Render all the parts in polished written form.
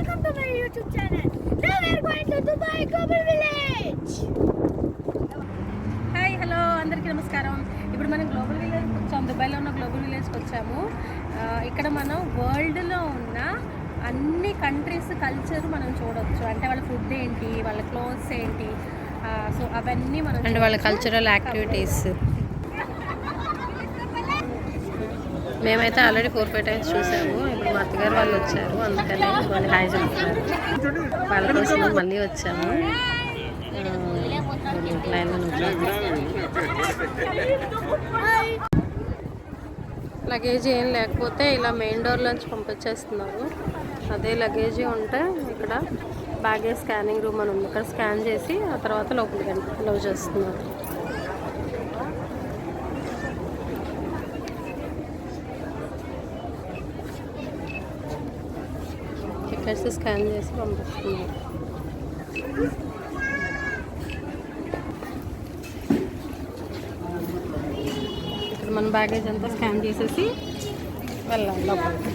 welcome to my YouTube channel. Now we are going to Dubai Global Village. Hi hello అందరికీ నమస్కారం. ఇప్పుడు మనం global విలేజ్కి వచ్చాము. దుబాయ్లో ఉన్న గ్లోబల్ విలేజ్కి వచ్చాము. ఇక్కడ మనం వరల్డ్లో ఉన్న అన్ని కంట్రీస్ కల్చర్ మనం చూడవచ్చు. అంటే వాళ్ళ ఫుడ్ ఏంటి, వాళ్ళ క్లోత్స్ ఏంటి, సో అవన్నీ మనం అంటే వాళ్ళ కల్చరల్ యాక్టివిటీస్. మేమైతే ఆల్రెడీ 4-5 టైమ్స్ చూసాము. ఇప్పుడు మా అత్తగారు వాళ్ళు వచ్చారు, అందుకని వాళ్ళు హాయ్ చెప్తున్నారు. వాళ్ళ కోసం మళ్ళీ వచ్చాము. లగేజ్ ఏం లేకపోతే ఇలా మెయిన్ డోర్ నుంచి పంపించేస్తున్నారు. అదే లగేజీ ఉంటే ఇక్కడ బ్యాగేజ్ స్కానింగ్ రూమ్ అని ఉంది, ఇక్కడ స్కాన్ చేసి ఆ తర్వాత లోపలికి అలౌ చేస్తున్నారు. టికెట్స్ స్కాన్ చేసి పంపిస్తున్నారు. ఇక్కడ మన బ్యాగేజ్ అంతా స్కాన్ చేసేసి వెళ్ళాలి లోపలికి.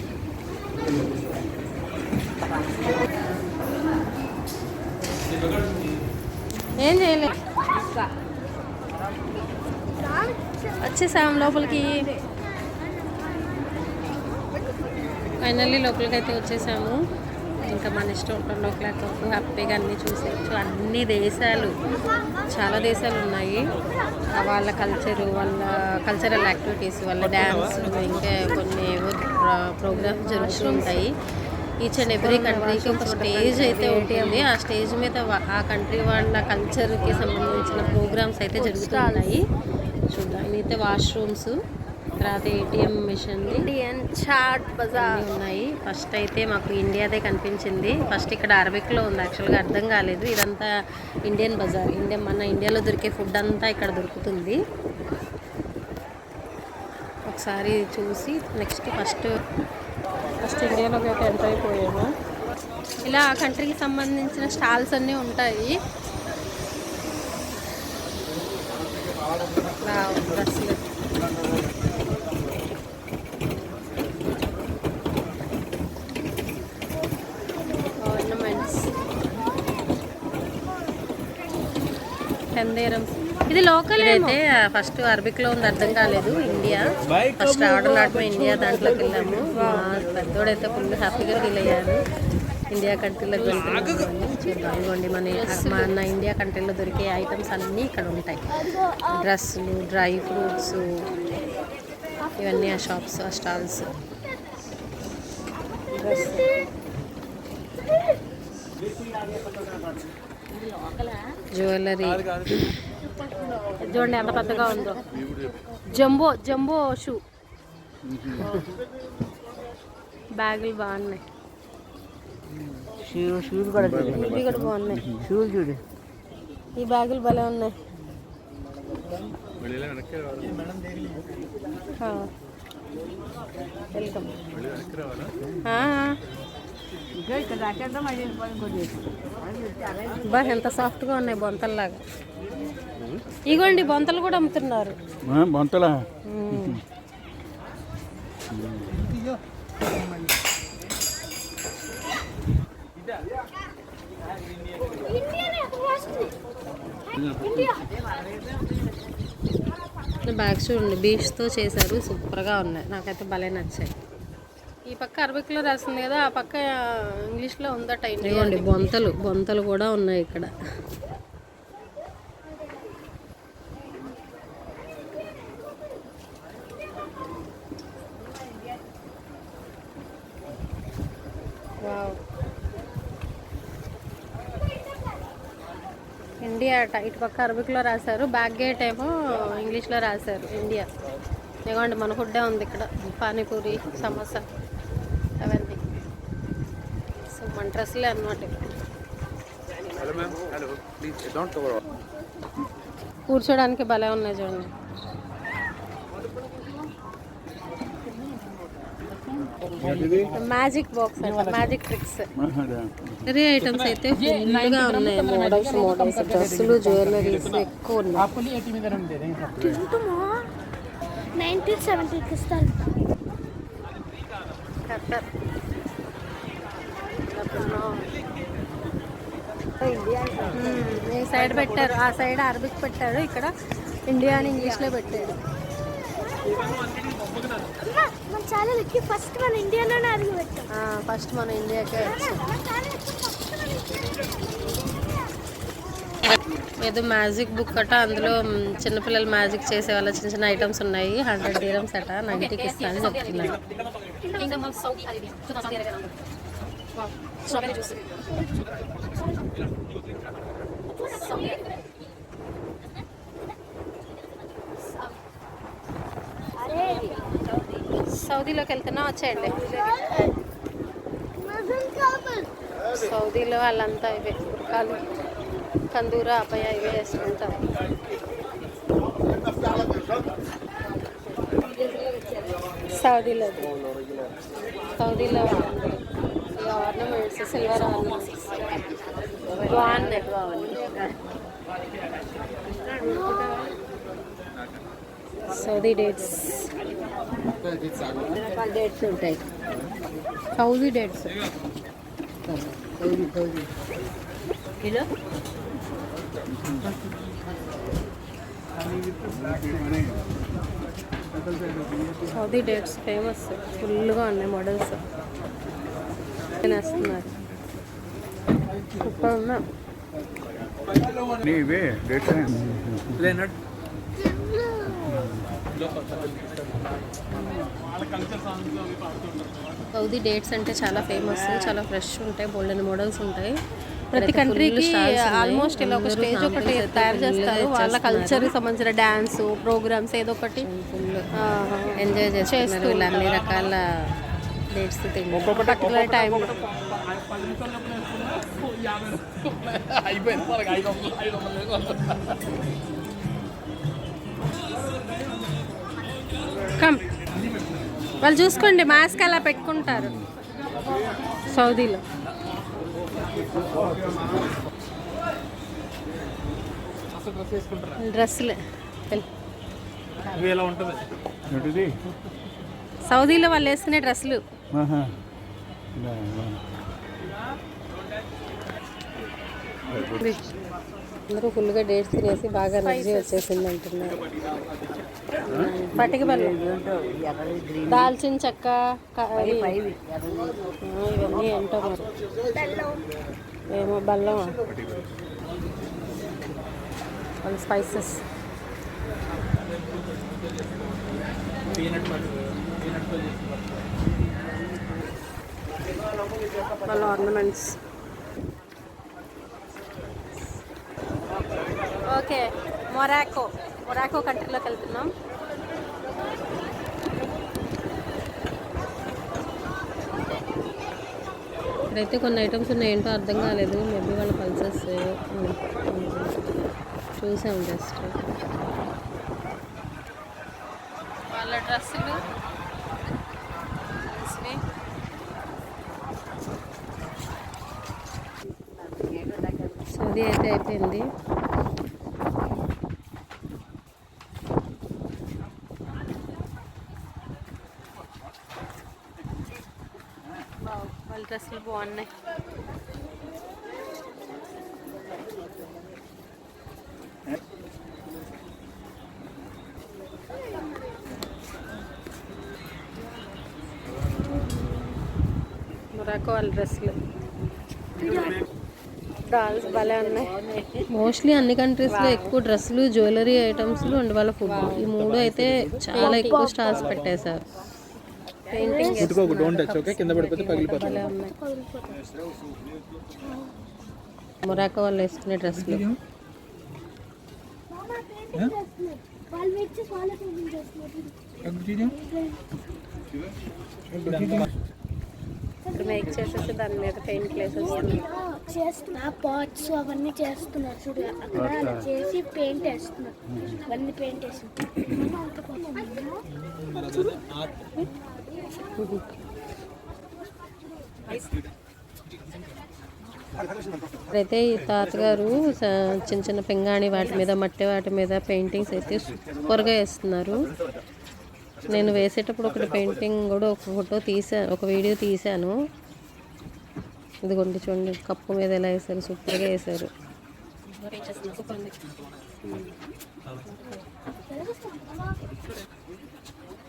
ఏం చేయలేదు, వచ్చేసాం లోపలికి. ఫైనల్లీ లోపలికి అయితే వచ్చేసాము. ఇంకా మన ఇష్టం 2 o'clock వరకు హ్యాపీగా అన్నీ చూసేయచ్చు. అన్ని దేశాలు, చాలా దేశాలు ఉన్నాయి. వాళ్ళ కల్చరు, వాళ్ళ కల్చరల్ యాక్టివిటీస్, వాళ్ళ డ్యాన్స్, ఇంకా కొన్ని ప్రోగ్రామ్స్ జరుగుతూ ఉంటాయి. ఈచ్ అండ్ ఎవ్రీ కంట్రీకి ఒక స్టేజ్ అయితే ఉంటుంది. ఆ స్టేజ్ మీద ఆ కంట్రీ వాళ్ళ కల్చర్కి సంబంధించిన ప్రోగ్రామ్స్ అయితే జరుగుతూ ఉన్నాయి. చూద్దాం. ఇదైతే వాష్రూమ్స్, తర్వాత ATM machine, Indian chaat bazaar ఉన్నాయి. ఫస్ట్ అయితే మాకు ఇండియాదే కనిపించింది. ఫస్ట్ ఇక్కడ అరబిక్లో ఉంది, యాక్చువల్గా అర్థం కాలేదు. ఇదంతా ఇండియన్ బజార్. మన ఇండియాలో దొరికే ఫుడ్ అంతా ఇక్కడ దొరుకుతుంది. ఒకసారి చూసి నెక్స్ట్ ఫస్ట్ ఇండియాలోకి అయితే ఎంటర్ అయిపోయాము. ఇలా ఆ కంట్రీకి సంబంధించిన స్టాల్స్ అన్నీ ఉంటాయి. డ్రెస్సులు, ఆర్నమెంట్స్, కందేరం. ఇది లోకల్ అయితే ఫస్ట్ అరబిక్లో ఉంది, అర్థం కాలేదు. ఇండియా ఫస్ట్ రావడం ఇండియా దాంట్లోకి వెళ్ళాము. పెద్దోడైతే ఫుల్ హ్యాపీగా ఫీల్ అయ్యాను. ఇండియా కంట్రీలోకి వెళ్తున్నాము. చూద్దాం. ఇదిగోండి మన ఇండియా కంట్రీలో దొరికే ఐటమ్స్ అన్నీ ఇక్కడ ఉంటాయి. డ్రెస్సులు, డ్రై ఫ్రూట్స్, ఇవన్నీ ఆ షాప్స్, ఆ స్టాల్స్. జ్యువెలరీ చూడండి ఎంత పెద్దగా ఉందో. జంబో షూ, బ్యాగులు బాగున్నాయి. ఇవి కూడా బాగున్నాయి. ఈ బ్యాగులు భలే ఉన్నాయి. వెల్కమ్. బా ఎంత సాఫ్ట్గా ఉన్నాయి, బొంతల్లాగా. ఇగోండి బొంతలు కూడా అమ్ముతున్నారు. బొంతలా బ్యాగ్స్ చూడండి, బీచ్తో చేశారు, సూపర్గా ఉన్నాయి. నాకైతే భలే నచ్చాయి. ఈ పక్క అరబిక్లో రాసింది కదా, ఆ పక్క ఇంగ్లీష్లో ఉందట. ఇదిగోండి బొంతలు కూడా ఉన్నాయి ఇక్కడ. ఇండియా అట, ఇటు పక్క అరబిక్లో రాశారు, బ్యాక్ గేట్ ఏమో ఇంగ్లీష్లో రాశారు ఇండియా. ఇదిగోండి మన ఫుడ్డే ఉంది ఇక్కడ, పానీపూరి, సమోసా అవన్నీ. సో మన డ్రెస్సులే అన్నమాట. కూర్చోడానికి భలే ఉన్నాయి చూడండి. మ్యాజిక్ బాక్స్ అంట, మ్యాజిక్ ట్రిక్స్. వేరే ఐటమ్స్ అయితే ఫుల్గా ఉన్నాయి. మోడల్స్ డ్రెస్సులు, జ్యువెలరీస్ ఎక్కువ ఉన్నాయి. 1970 ఇస్తారు. ఈ సైడ్ పెట్టారు, ఆ సైడ్ అరబిక్ పెట్టారు, ఇక్కడ ఇండియా అని ఇంగ్లీష్లో పెట్టారు. మన ఛానల్ ఎక్కి ఫస్ట్ మన ఇండియాలోనే అడుగు పెట్టాం. ఫస్ట్ మన ఇండియాకే వచ్చాం. ఏదో మ్యాజిక్ బుక్ అట, అందులో చిన్నపిల్లలు మ్యాజిక్ చేసే వాళ్ళ చిన్న చిన్న ఐటమ్స్ ఉన్నాయి. 100 dirhams అట, నైట్కి ఇస్తానని చెప్తున్నాడు. సౌదీలోకి వెళ్తున్నా, వచ్చేయండి. సౌదీలో వాళ్ళంతా ఇవే బుర్కాలు, కందూరా, అపయ ఇవే వేసుకుంటారు. సౌదీలో వాళ్ళందరూ ఈ ఆర్నమెంట్స్, సిల్వర్ ఆర్నమెంట్స్ బాగున్నాయి. సౌదీ డేట్స్ ఉంటాయి. Saudi dates kilo Saudi dates famous, ఫుల్గా ఉన్నాయి మోడల్స్ వేస్తున్నారు. సూపర్ ఉన్నా. సౌదీ డేట్స్ అంటే చాలా ఫేమస్, చాలా ఫ్రెష్ ఉంటాయి, బోల్డెన్ మోడల్స్ ఉంటాయి. ప్రతి కంట్రీకి ఆల్మోస్ట్ ఇలా ఒక స్టేజ్ ఒకటి తయారు చేస్తారు. వాళ్ళ కల్చర్కి సంబంధించిన డ్యాన్స్ ప్రోగ్రామ్స్ ఏదో ఒకటి ఎంజాయ్ చేస్తారు. ఇలా అన్ని రకాల డేట్స్ పర్టికులర్ టైంలో. కమ్ వాళ్ళు చూసుకోండి, మాస్క్ అలా పెట్టుకుంటారు సౌదీలో. డ్రెస్సులే సౌదీలో వాళ్ళు వేసుకునే డ్రెస్సులు. అందరూ ఫుల్గా డేట్స్ తినేసి బాగా ఎనర్జీ వచ్చేసింది అంటున్నారు. పటిక బెల్లం, దాల్చిన చెక్క, ఇవన్నీ ఏంటో మరి, ఏమో బెల్లం, వాళ్ళ స్పైసెస్. వాళ్ళ ఆర్నమెంట్స్. ఓకే, మొరాకో కంట్రీలోకి వెళ్తున్నాం. ఇక్కడైతే కొన్ని ఐటమ్స్ ఉన్నాయి, ఏంటో అర్థం కాలేదు. మేబీ వాళ్ళ పల్సెస్ చూసాం జస్ట్. వాళ్ళ డ్రెస్సులు సౌదీ అయితే అయిపోయింది. వాళ్ళ డ్రెస్సులు బాగున్నాయి. మొరాకో వాళ్ళ డ్రెస్సులు, డాల్స్ భలే ఉన్నాయి. మోస్ట్లీ అన్ని కంట్రీస్లో ఎక్కువ డ్రెస్సులు, జ్యువెలరీ ఐటమ్స్లు అండ్ వాళ్ళ ఫుడ్, ఈ మూడు అయితే చాలా ఎక్కువ స్టార్స్ పెట్టేశారు. పెయింటింగ్ మొరాకో వాళ్ళు వేసుకునే డ్రెస్సులు. ఇప్పుడు మేక్ చేసేసి దాని మీద పెయింట్ చేస్తున్నా, పాట్స్ అవన్నీ చేస్తున్నారు చూడు, అక్కడ అలా చేసి పెయింట్ వేస్తున్నారు. అవన్నీ పెయింట్ అయితే ఈ తాతగారు చిన్న చిన్న పింగాణి వాటి మీద, మట్టి వాటి మీద పెయింటింగ్స్ అయితే సూపర్గా వేస్తున్నారు. నేను వేసేటప్పుడు ఒకటి పెయింటింగ్ కూడా ఒక ఫోటో తీసాను, ఒక వీడియో తీశాను. ఇదిగోండి చూడండి, కప్పు మీద ఎలా వేసారు, సూపర్గా వేసారు. సూపర్ ఉంది.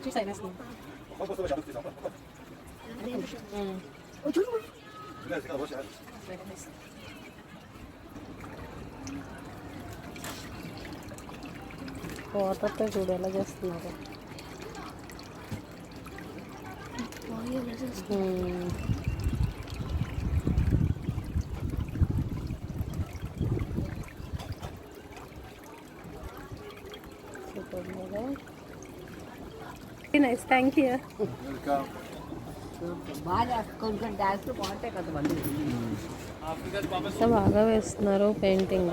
చూసాయి వాటర్తో చూడు ఎలా చేస్తున్నారు. Nice, thank you. బాగా వేస్తున్నారు పెయింటింగ్.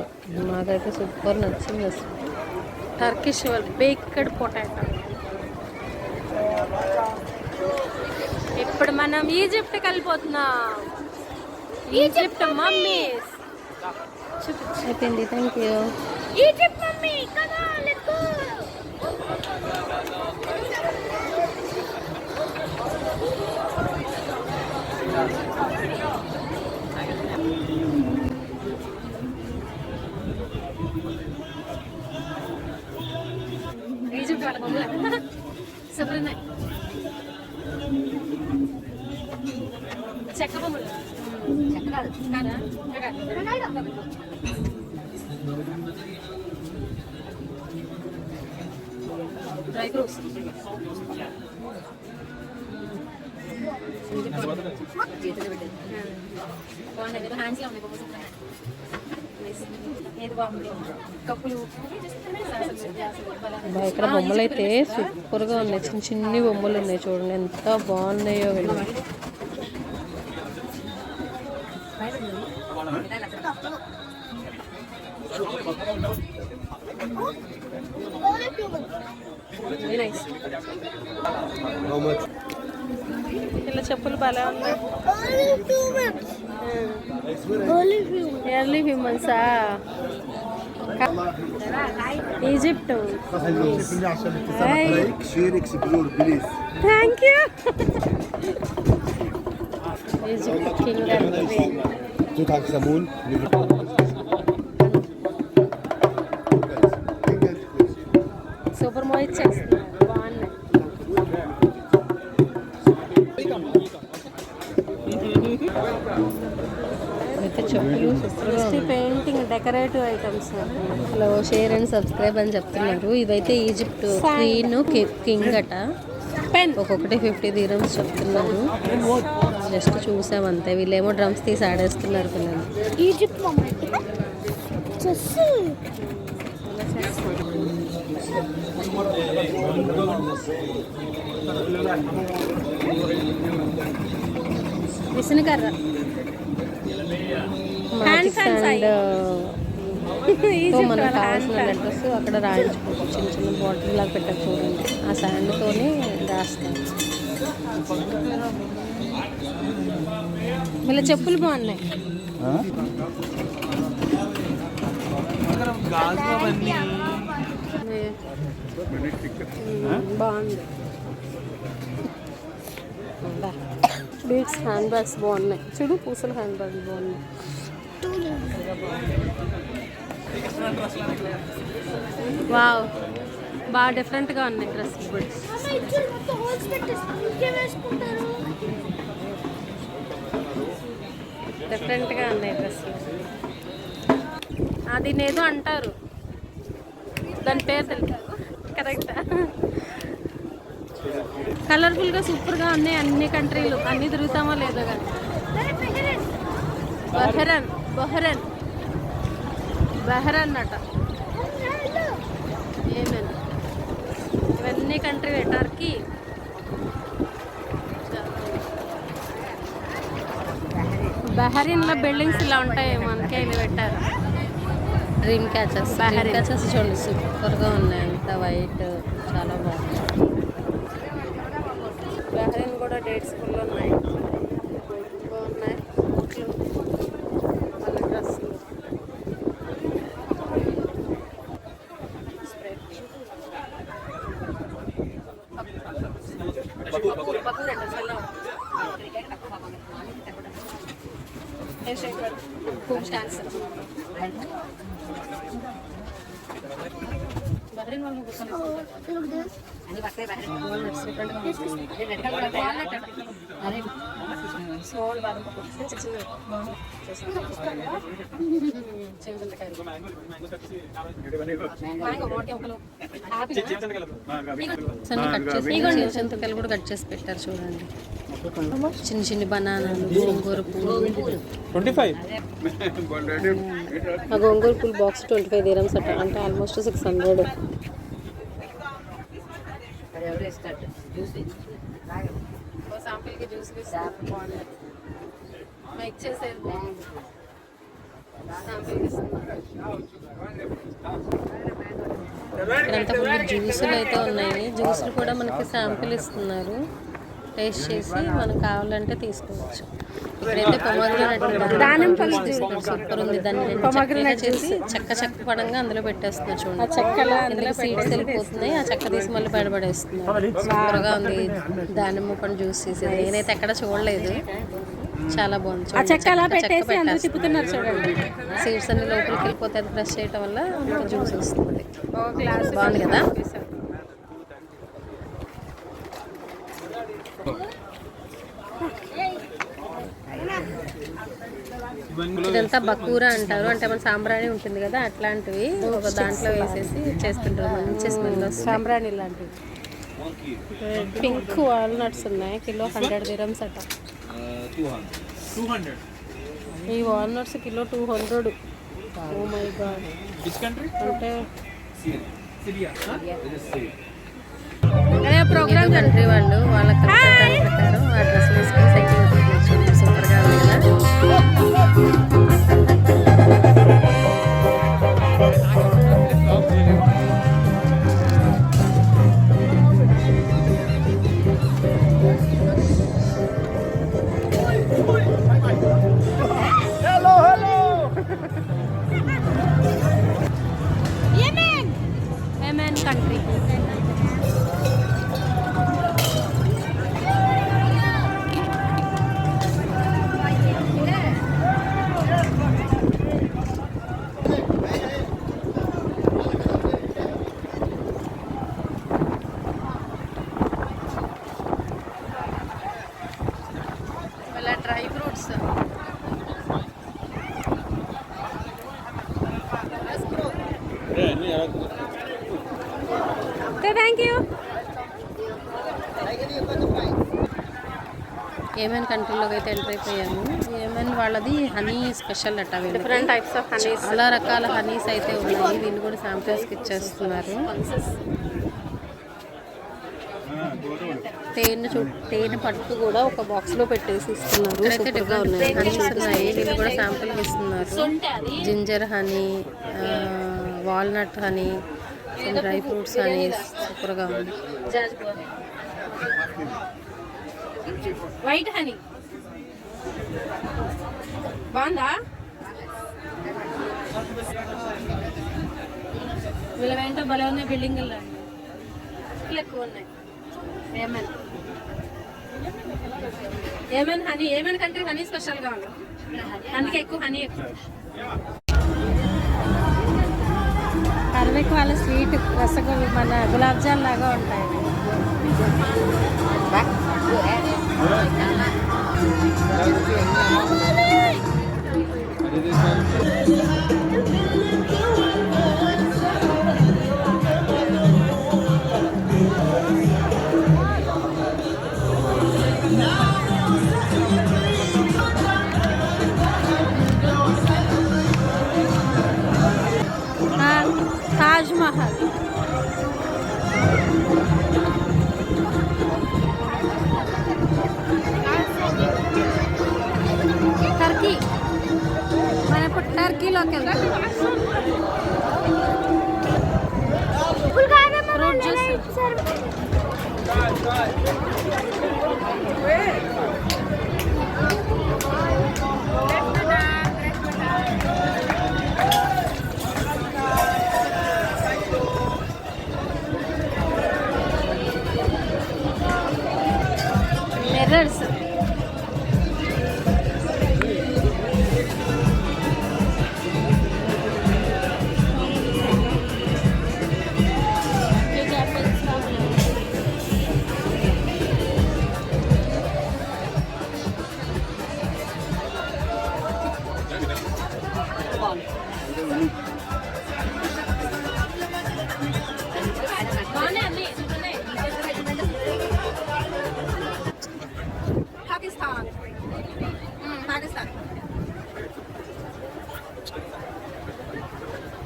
నాకైతే సూపర్ నచ్చింది అసలు. Turkish baked potato. ఇప్పుడు మనం ఈజిప్ట్కి వెళ్ళిపోతున్నాం. ఈజిప్ట్ మమ్మీస్ అయిపోయింది. Thank you. ఈజిప్ట్ మమ్మీ కదా, లెట్స్ గో. ఈజిప్ట్ వాళ్ళ బొమ్మలు సూపర్ ఉన్నాయి. చెక్క బొమ్మలు డ్రై ఫ్రూట్స్. బాగున్నాయి, హ్యాండ్స్లో ఉన్నాయి బొమ్మలు. ఇక్కడ బొమ్మలు అయితే సూపర్గా ఉన్నాయి. చిన్న చిన్ని బొమ్మలు ఉన్నాయి చూడండి, ఎంత బాగున్నాయో వీళ్ళు. ఇలా చెప్పులు బాగా ఉన్నాయి. ఎర్లీ హ్యూమన్సా? Egypt. Thank you. Egypt king super మోహిత్ చేస్తున్నారు, బాగున్నాయి. అయితే చెప్పులు painting decorative items. Hello, share and subscribe అని చెప్తున్నారు. ఇదైతే ఈజిప్ట్ క్వీన్ కింగ్ అట. ఒక్కొక్కటి 50 dirhams చెప్తున్నారు. జస్ట్ చూసామంతే. వీళ్ళేమో డ్రమ్స్ తీసి ఆడేస్తున్నారు పిల్లలు. Egypt mummy chess. విసనకర్ర, మనకు కావాల్సిన లెటర్స్ అక్కడ రాయించుకోవచ్చు. చిన్న చిన్న బాటిల్ లాగా పెట్టారు చూడండి, ఆ శాండ్తోనే రాస్తాను. వీళ్ళ చెప్పులు బాగున్నాయి. బాగుంది. బీట్స్ హ్యాండ్ బ్యాగ్స్ బాగున్నాయి చూడు, పూసల హ్యాండ్ బ్యాగ్స్ బాగున్నాయి. వావ్, బాగా డిఫరెంట్గా ఉన్నాయి డ్రెస్. డిఫరెంట్గా ఉన్నాయి డ్రెస్సులు. దీన్ని ఏదో అంటారు, దాని పేరు తెలుసు. కరెక్టా? కలర్ఫుల్గా సూపర్గా ఉన్నాయి. అన్ని కంట్రీలు అన్నీ తిరుగుతామో లేదో కానీ. బహ్రెన్ బహ్రెన్ బహ్రెన్ అట. ఏమేమి ఇవన్నీ కంట్రీ. టర్కీ, బహ్రెయిన్లో బిల్డింగ్స్ ఇలా ఉంటాయి, మనకే ఇవి పెట్టారు. Dream catchers. డ్రీమ్ క్యాచర్స్ చూడండి, సూపర్గా ఉన్నాయి. అంత వైట్, చాలా బాగుంది. బహ్రెయిన్ కూడా డేట్స్ ఫుల్ ఉన్నాయి, బాగున్నాయి. బూట్లు, మళ్ళీ డ్రెస్సులు. खूप छान सर చింతకాయలు కూడా కట్ చేసి పెట్టారు చూడండి చిన్న చిన్న బనానాలు గోంగూర పూలు 25 ఆ గోంగూర పూలు బాక్స్ 25 dirhams అట అంటే ఆల్మోస్ట్ 600 ఇక్కడంతా ఫుల్ జ్యూసులు అయితే ఉన్నాయి జ్యూసులు కూడా మనకి శాంపిల్ ఇస్తున్నారు టేస్ట్ చేసి మనం కావాలంటే తీసుకోవచ్చు ఇక్కడైతే పొమగ్రనేట్ సూపర్ ఉంది దాన్ని చేసి చెక్క పడంగా అందులో పెట్టేస్తున్నారు చూడండి చెక్కలో అందులో సీడ్స్ వెళ్ళిపోతున్నాయి ఆ చెక్క తీసి మళ్ళీ బయటపడేస్తున్నారు సూపర్గా ఉంది దానిమ్మ పండు జ్యూస్ చేసేది నేనైతే ఎక్కడ చూడలేదు చాలా బాగుంది తిప్పుతున్నారు చూడండి సీడ్స్ అన్ని లోపలికి వెళ్ళిపోతే అది ఫ్రెష్ చేయటం వల్ల జ్యూస్ వస్తుంది బాగుంది కదా ఇదంతా బకూరా అంటారు అంటే మన సాంబ్రాణి ఉంటుంది కదా అట్లాంటివి ఒక దాంట్లో వేసేసి చేస్తుంటారు మంచి స్మెల్ సాంబ్రాణి లాంటివి పింక్ వాల్నట్స్ ఉన్నాయి కిలో 100 dirhams అట 200 ఈ walnuts kilo 200 oh my god అంటే ప్రోగ్రామ్ కంట్రీ వాళ్ళు వాళ్ళ కల్చర్ దాని ప్రకారం ఆ డ్రెస్ వేసుకొని సైకిల్ చూడండి సూపర్గా ఉంది Yemen country. Dry fruits thank you Yemen కంట్రీలోకి అయితే ఎంటర్ అయిపోయాము ఏమేన్ వాళ్ళది హనీ స్పెషల్ అట్ట డిఫరెంట్ టైప్స్ ఆఫ్ హనీ చాలా రకాల హనీస్ అయితే ఉన్నాయి వీళ్ళు కూడా శాంపిల్స్కి ఇచ్చేస్తున్నారు తేనె పట్టు కూడా ఒక బాక్స్లో పెట్టేసి ఇస్తున్నారు సూపర్గా ఉన్నాయి హనీస్ ఉన్నాయి వీళ్ళు కూడా శాంపిల్కి ఇస్తున్నారు ginger honey walnut honey dry fruits honey సూపర్గా ఉంది వైట్ హనీ బాగుందా వీళ్ళ వెంట భలే ఉన్నాయి బిల్డింగ్ ఎక్కువ ఉన్నాయి amen honey amen country honey స్పెషల్గా ఉంది అందుకే ఎక్కువ హనీ ఎక్కువ అరవిక్ వాళ్ళ స్వీట్ రసగుల్లా మన గులాబ్ జామ్ లాగా ఉంటాయి ताज महल टर्की मैंने टर्की लोग మిర్రర్స్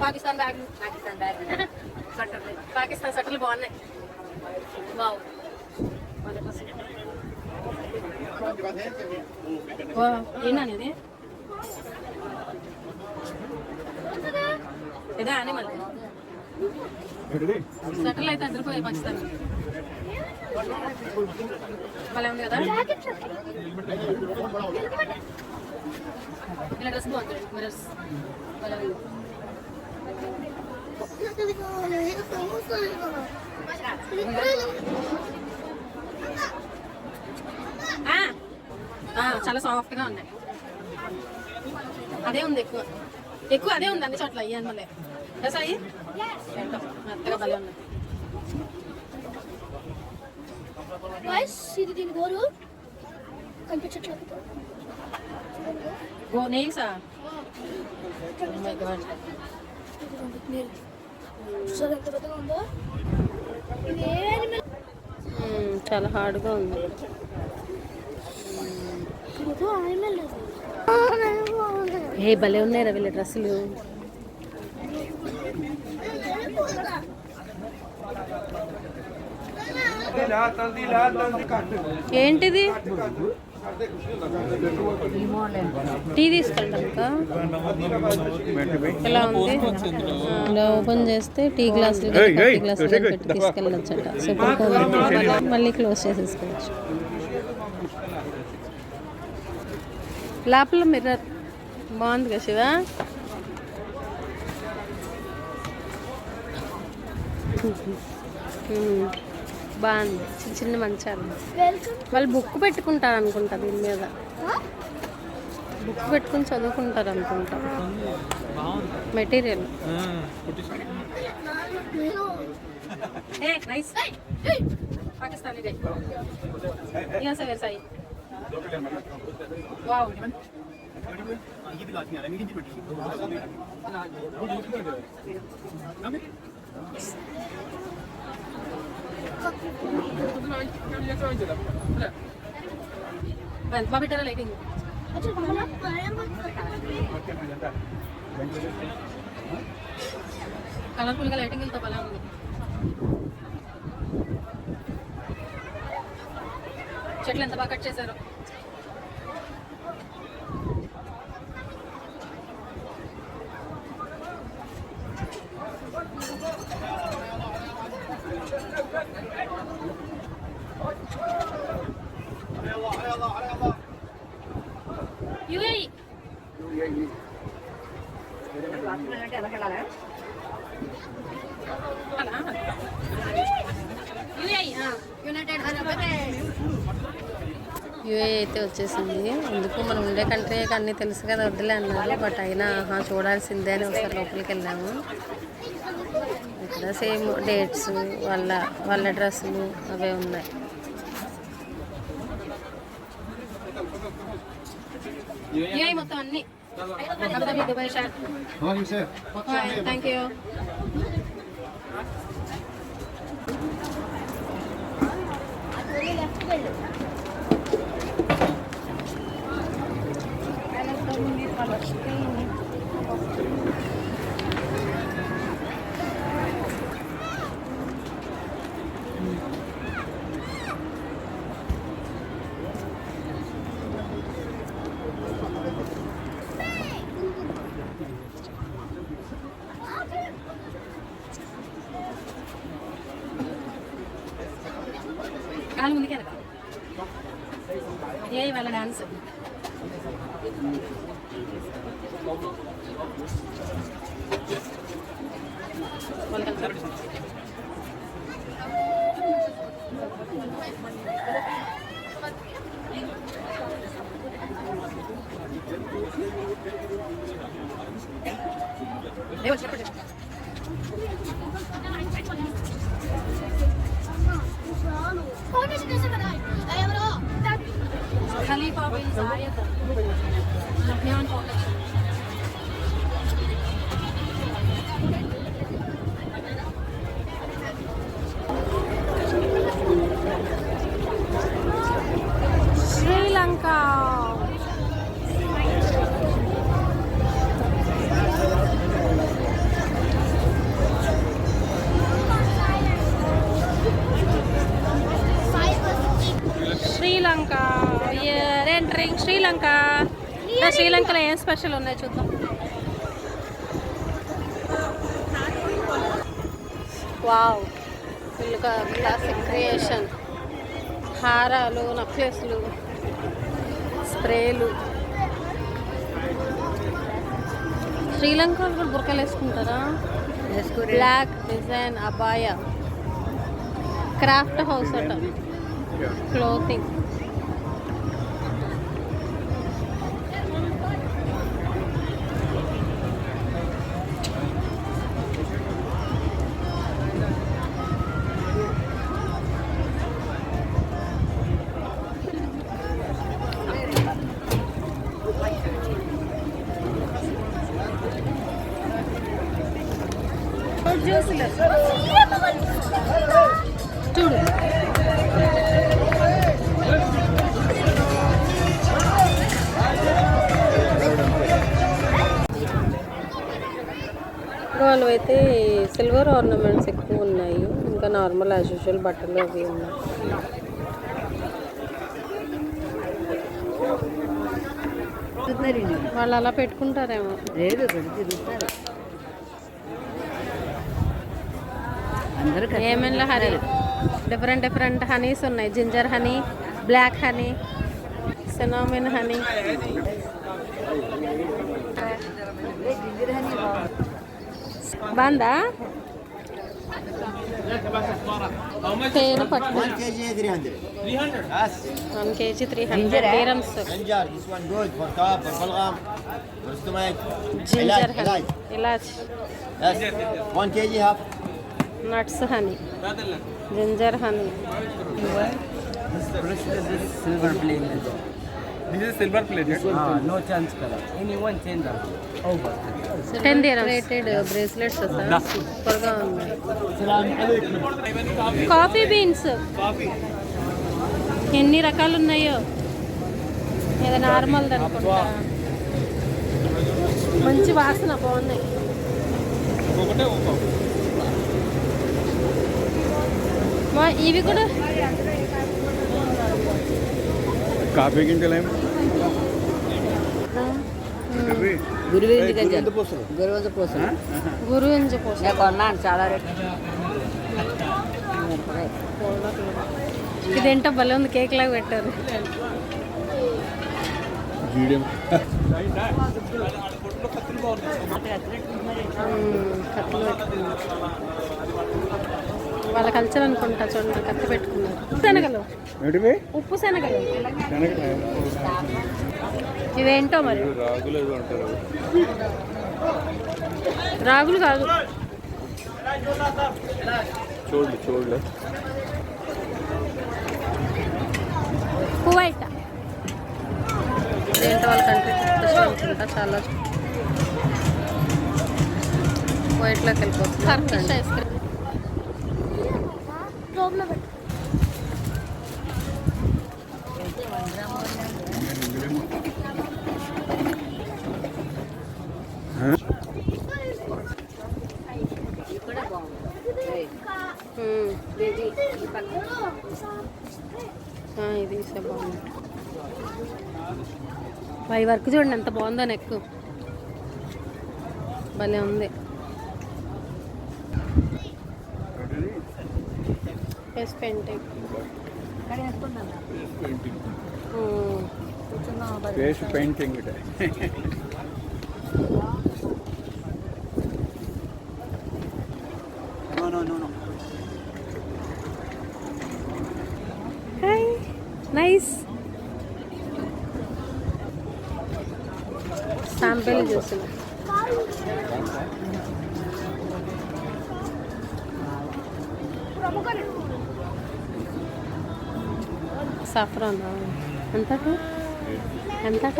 పాకిస్తాన్ బ్యాగ్ పాకిస్తాన్ సట్టలు బాగున్నాయి. వావ్ ఏనా ఇది ఇదా అని మళ్ళీ సట్టలు అయితే అద్దరిపోయాయి పాకిస్తాన్. భలే ఉంది కదా. ఇలా డ్రెస్ బాగుంటుంది మిరర్స్ భలే ఉంది. చాలా సాఫ్ట్గా ఉన్నాయి. అదే ఉంది ఎక్కువ ఎక్కువ అదే ఉంది అన్ని చోట్ల. అయ్యాను మళ్ళీ డ్రెస్ అయ్యి మెత్తగా భలే ఉంది. ఇది దీని గోరు కనిపించట్లేదు. గో నెయిల్సా చాలా హార్డ్గా ఉంది. ఏ భలే ఉన్నాయి వీళ్ళ డ్రెస్సులు. ఏంటిది టీ తీసుకెళ్తాక ఎలా ఉంది. ఇలా ఓపెన్ చేస్తే టీ గ్లాసులు పెట్టి తీసుకెళ్ళొచ్చట. సూపర్. మళ్ళీ క్లోజ్ చేసేసుకోవచ్చు. లోపల మిర్రర్ బాగుంది కదా శివ. బాగుంది. చిన్న చిన్న మంచాలు. వాళ్ళు బుక్ పెట్టుకుంటారు అనుకుంటా. దీని మీద బుక్ పెట్టుకుని చదువుకుంటారు అనుకుంటా. మెటీరియల్ పాకిస్తానీ సాయి. వావ్ బాగా పెట్టారా లైటింగ్. కలర్ఫుల్గా లైటింగ్ వెళ్తా బాగా ఉంది. చెట్లు ఎంత బాగా కట్ చేశారు. యూఏఈ అయితే వచ్చేసింది. ఎందుకు మనం ఉండే కంట్రీ అన్నీ తెలుసు కదా వద్దులే అన్నారు. బట్ అయినా చూడాల్సిందే అని ఒకసారి లోపలికి వెళ్ళాము. ఇక్కడ సేమ్ డేట్స్ వాళ్ళ డ్రెస్సులు అవే ఉన్నాయి. యూఏఈ మొత్తం అన్నీ. దుబాయ్ షార్. Thank you. కాలు ముందుకే ఏ వాళ్ళ dance. Khalifa bin Zayed Nahyan Foundation. Sri Lanka. శ్రీలంకలో ఏం స్పెషల్ ఉన్నాయి చూద్దాం. వావ్, ఫుల్గా క్లాసిక్ క్రియేషన్, హారాలు, నెక్లెస్లు, స్ప్రేలు. శ్రీలంకలో కూడా బుర్కలు వేసుకుంటారా? బ్లాక్ డిజైన్ అబాయ, క్రాఫ్ట్ హౌస్ అట, క్లోతింగ్. చూడు, వాళ్ళు అయితే సిల్వర్ ఆర్నమెంట్స్ ఎక్కువ ఉన్నాయి, ఇంకా నార్మల్ యాజ్ యూజువల్ బట్టలు అవి ఉన్నాయి. వాళ్ళు అలా పెట్టుకుంటారేమో. ఏమైనా హనీ, డిఫరెంట్ డిఫరెంట్ హనీస్ ఉన్నాయి. Ginger honey, black honey, cinnamon honey. బాందా తేనె పట్టు 1 kg 300. 1 kg 300 dirhams. ginger, this one good for cough, for balgam, for stomach. Ginger honey, ఇలాచ్. Yes, 1 kg half. Nuts honey, ginger honey. silver plate. This is silver plated. No chance color. Anyone change that. Over. 10 dirhams. Rated bracelets సూపర్గా ఉన్నాయి. Coffee beans ఎన్ని రకాలు ఉన్నాయో. ఏదో normal అనుకుంటా. మంచి వాసన, బాగున్నాయి. ఇవి కూడా కాఫీ గింజలేం గురువింజ పోస కొన్నాను చాలా రేట్. ఇదేంటో భలే ఉంది, కేక్ లాగా పెట్టారు. కత్తులు పెట్టుకున్నారు, వాళ్ళ కల్చర్ అనుకుంటా. చూడండి, కత్తి పెట్టుకున్నారు. శనగలు, ఉప్పు శనగలు. ఇవేంటో మరి. రాగులు కాదు, చూడలే కువైట్. ఏంటో వాళ్ళ కంట్రీ అనుకుంటా. చాలా కువైట్లోకి వెళ్ళిపోతుంది. Turkish ice cream. ఇది బాగుంది. పై వర్క్ చూడండి ఎంత బాగుందో, నెక్ భలే ఉంది. Face painting, face painting. Hi, nice. Sample చూసిన సాఫ్రాన్ ఎంతట ఎంతట?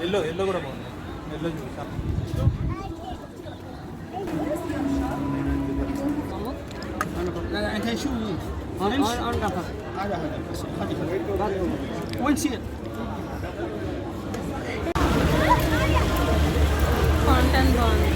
ఎల్లో కూడా బాగుంది. ఎల్లో చూసా. انت شو اون رفع هذا وين سير కాంటెంట్ బాగుంది.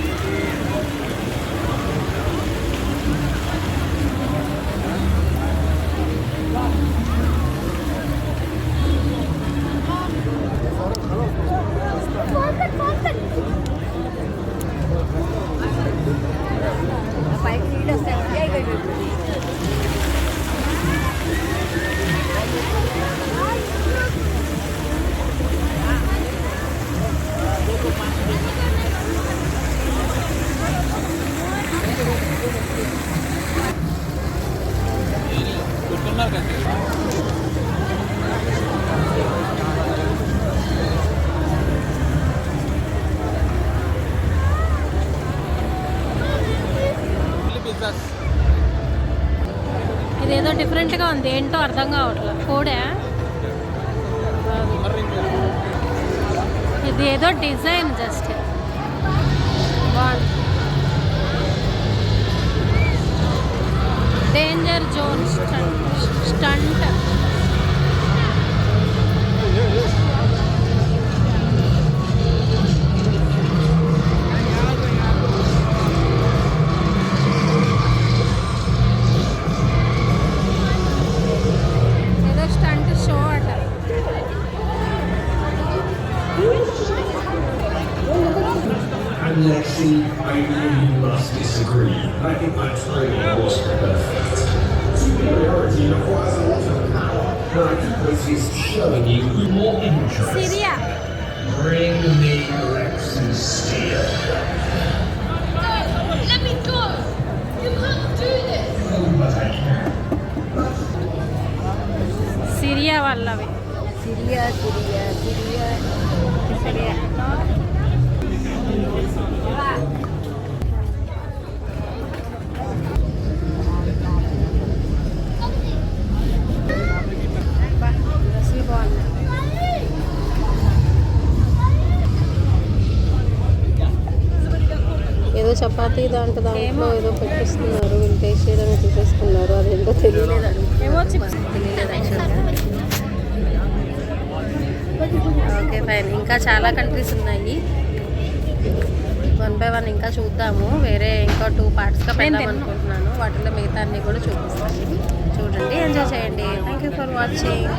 డిఫరెంట్గా ఉంది, ఏంటో అర్థం కావట్లేదు. కోడే ఇది ఏదో డిజైన్ జస్ట్ బాగుంది. Danger zone stunt. ఏదో స్టంట్ షో అట. Lexi, I really must disagree. I think my training was perfect. Superiority requires a lot of power, but I think this is showing you more interest. Syria Bring me Lexi Steele. Let me go. You can't do this. Oh, but I can. Syria వాళ్ళవి. Syria. Syria డ్రెస్సులు బాగున్నాయి. ఏదో చపాతీ దాంట్లో ఏదో పెట్టిస్తున్నారు, వీళ్ళు taste చేయడానికి తీసేసుకున్నారు. అదేంటో తెలియలేదు, తెలియలేదు యాక్చువల్గా. Okay fine. ఇంకా చాలా కంట్రీస్ ఉన్నాయి, 1 by 1 ఇంకా చూద్దాము. వేరే ఇంకా 2 పార్ట్స్గా పెడదాం అనుకుంటున్నాను. వాటిలో మిగతా అన్నీ కూడా చూపిస్తాను. చూడండి, ఎంజాయ్ చేయండి. Thank you for watching.